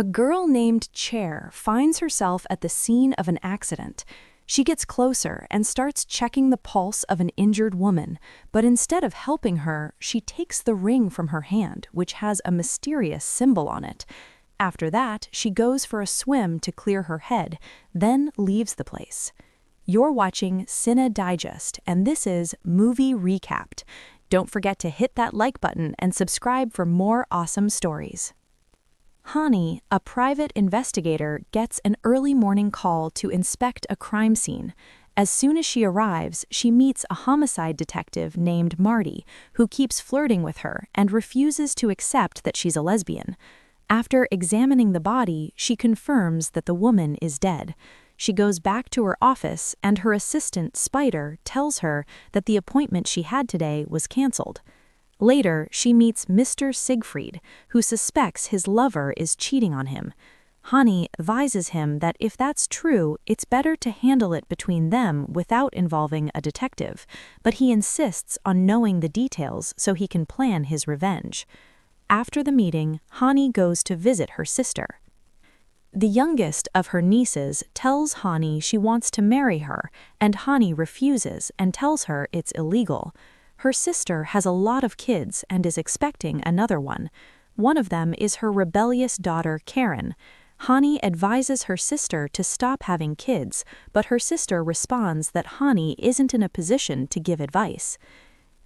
A girl named Chair finds herself at the scene of an accident. She gets closer and starts checking the pulse of an injured woman, but instead of helping her, she takes the ring from her hand, which has a mysterious symbol on it. After that, she goes for a swim to clear her head, then leaves the place. You're watching Cine Digest, and this is Movie Recapped. Don't forget to hit that like button and subscribe for more awesome stories. Hani, a private investigator, gets an early morning call to inspect a crime scene. As soon as she arrives, she meets a homicide detective named Marty, who keeps flirting with her and refuses to accept that she's a lesbian. After examining the body, she confirms that the woman is dead. She goes back to her office, and her assistant, Spider, tells her that the appointment she had today was canceled. Later, she meets Mr. Siegfried, who suspects his lover is cheating on him. Hani advises him that if that's true, it's better to handle it between them without involving a detective, but he insists on knowing the details so he can plan his revenge. After the meeting, Hani goes to visit her sister. The youngest of her nieces tells Hani she wants to marry her, and Hani refuses and tells her it's illegal. Her sister has a lot of kids and is expecting another one. One of them is her rebellious daughter, Karen. Hani advises her sister to stop having kids, but her sister responds that Hani isn't in a position to give advice.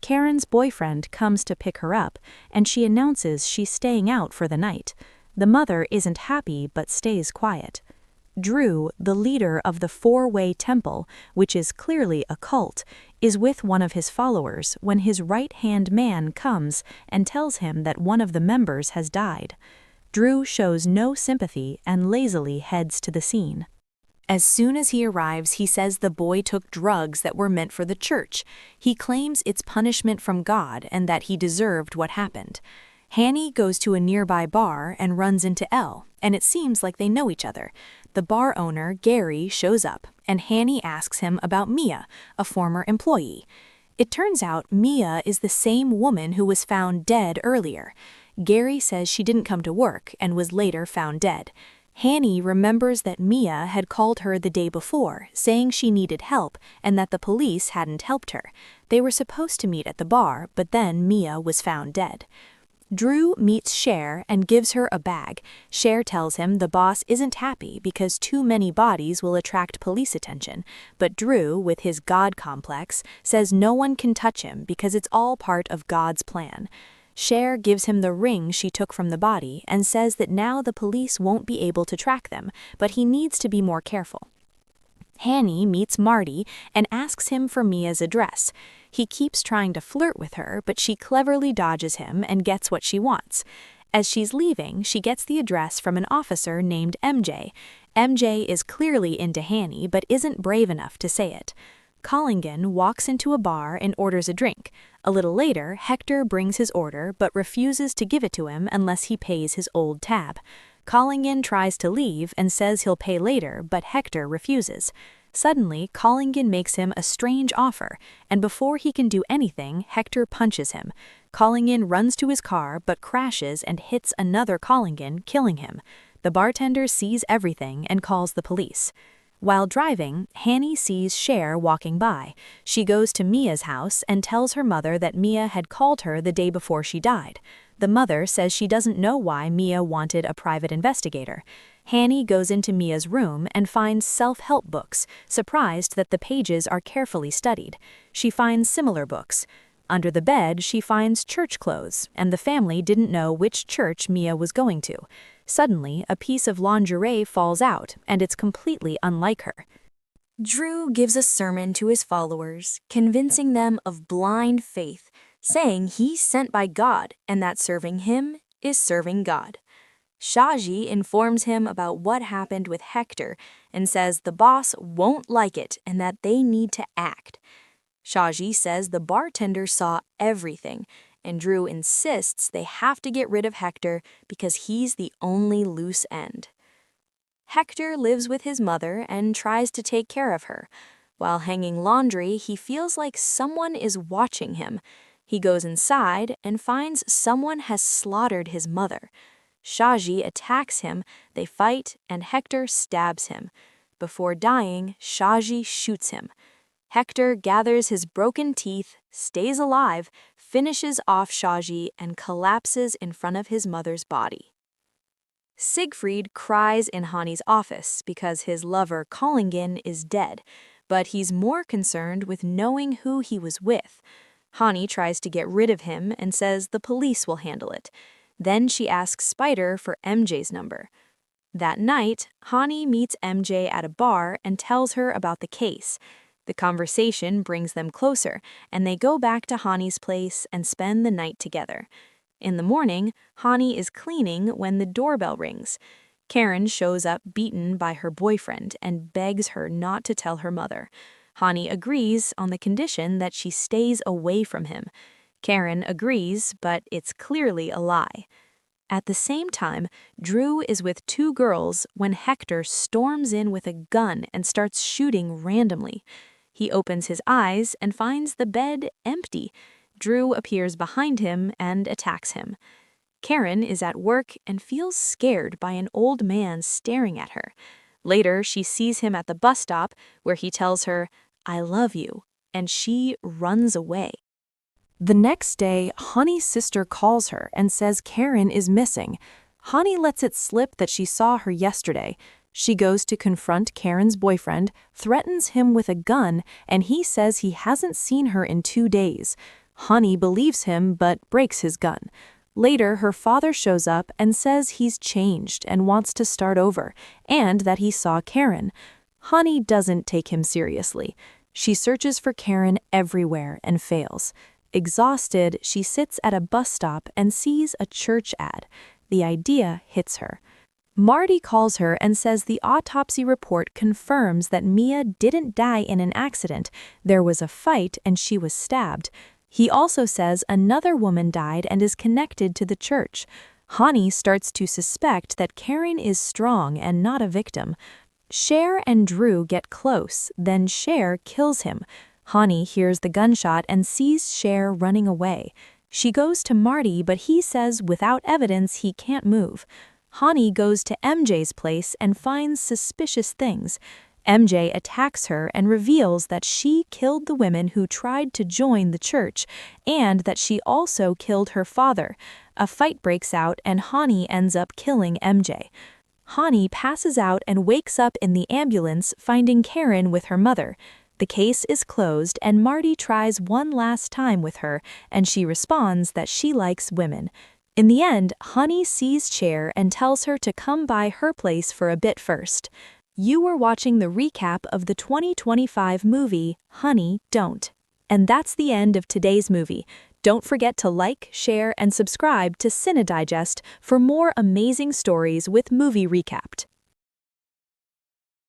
Karen's boyfriend comes to pick her up, and she announces she's staying out for the night. The mother isn't happy but stays quiet. Drew, the leader of the Four-Way Temple, which is clearly a cult, is with one of his followers when his right-hand man comes and tells him that one of the members has died. Drew shows no sympathy and lazily heads to the scene. As soon as he arrives, he says the boy took drugs that were meant for the church. He claims it's punishment from God and that he deserved what happened. Hani goes to a nearby bar and runs into Elle, and it seems like they know each other. The bar owner, Gary, shows up, and Hani asks him about Mia, a former employee. It turns out Mia is the same woman who was found dead earlier. Gary says she didn't come to work and was later found dead. Hani remembers that Mia had called her the day before, saying she needed help and that the police hadn't helped her. They were supposed to meet at the bar, but then Mia was found dead. Drew meets Cher and gives her a bag. Cher tells him the boss isn't happy because too many bodies will attract police attention, but Drew, with his God complex, says no one can touch him because it's all part of God's plan. Cher gives him the ring she took from the body and says that now the police won't be able to track them, but he needs to be more careful. Hani meets Marty and asks him for Mia's address. He keeps trying to flirt with her, but she cleverly dodges him and gets what she wants. As she's leaving, she gets the address from an officer named MJ. MJ is clearly into Hani, but isn't brave enough to say it. Collingen walks into a bar and orders a drink. A little later, Hector brings his order, but refuses to give it to him unless he pays his old tab. Collingen tries to leave and says he'll pay later, but Hector refuses. Suddenly, Collingen makes him a strange offer, and before he can do anything, Hector punches him. Collingen runs to his car but crashes and hits another Collingen, killing him. The bartender sees everything and calls the police. While driving, Hani sees Cher walking by. She goes to Mia's house and tells her mother that Mia had called her the day before she died. The mother says she doesn't know why Mia wanted a private investigator. Hani goes into Mia's room and finds self-help books, surprised that the pages are carefully studied. She finds similar books. Under the bed, she finds church clothes, and the family didn't know which church Mia was going to. Suddenly, a piece of lingerie falls out, and it's completely unlike her. Drew gives a sermon to his followers, convincing them of blind faith, saying he's sent by God and that serving him is serving God. Shaji informs him about what happened with Hector and says the boss won't like it and that they need to act. Shaji says the bartender saw everything, and Drew insists they have to get rid of Hector because he's the only loose end. Hector lives with his mother and tries to take care of her. While hanging laundry, he feels like someone is watching him. He goes inside and finds someone has slaughtered his mother. Shaji attacks him, they fight, and Hector stabs him. Before dying, Shaji shoots him. Hector gathers his broken teeth, stays alive, finishes off Shaji, and collapses in front of his mother's body. Siegfried cries in Hani's office because his lover Collingin is dead, but he's more concerned with knowing who he was with. Hani tries to get rid of him and says the police will handle it. Then she asks Spider for MJ's number. That night, Hani meets MJ at a bar and tells her about the case. The conversation brings them closer, and they go back to Hani's place and spend the night together. In the morning, Hani is cleaning when the doorbell rings. Karen shows up beaten by her boyfriend and begs her not to tell her mother. Hani agrees on the condition that she stays away from him. Karen agrees, but it's clearly a lie. At the same time, Drew is with two girls when Hector storms in with a gun and starts shooting randomly. He opens his eyes and finds the bed empty. Drew appears behind him and attacks him. Karen is at work and feels scared by an old man staring at her. Later, she sees him at the bus stop where he tells her, "I love you," and she runs away. The next day, Hani's sister calls her and says Karen is missing. Hani lets it slip that she saw her yesterday. She goes to confront Karen's boyfriend, threatens him with a gun, and he says he hasn't seen her in 2 days. Hani believes him but breaks his gun. Later, her father shows up and says he's changed and wants to start over, and that he saw Karen. Hani doesn't take him seriously. She searches for Karen everywhere and fails. Exhausted, she sits at a bus stop and sees a church ad. The idea hits her. Marty calls her and says the autopsy report confirms that Mia didn't die in an accident. There was a fight and she was stabbed. He also says another woman died and is connected to the church. Hani starts to suspect that Karen is strong and not a victim. Cher and Drew get close, then Cher kills him. Hani hears the gunshot and sees Cher running away. She goes to Marty, but he says without evidence he can't move. Hani goes to MJ's place and finds suspicious things. MJ attacks her and reveals that she killed the women who tried to join the church, and that she also killed her father. A fight breaks out and Hani ends up killing MJ. Hani passes out and wakes up in the ambulance, finding Karen with her mother. The case is closed and Marty tries one last time with her, and she responds that she likes women. In the end, Hani sees Cher and tells her to come by her place for a bit first. You were watching the recap of the 2025 movie, Honey, Don't. And that's the end of today's movie. Don't forget to like, share, and subscribe to Cine Digest for more amazing stories with Movie Recapped.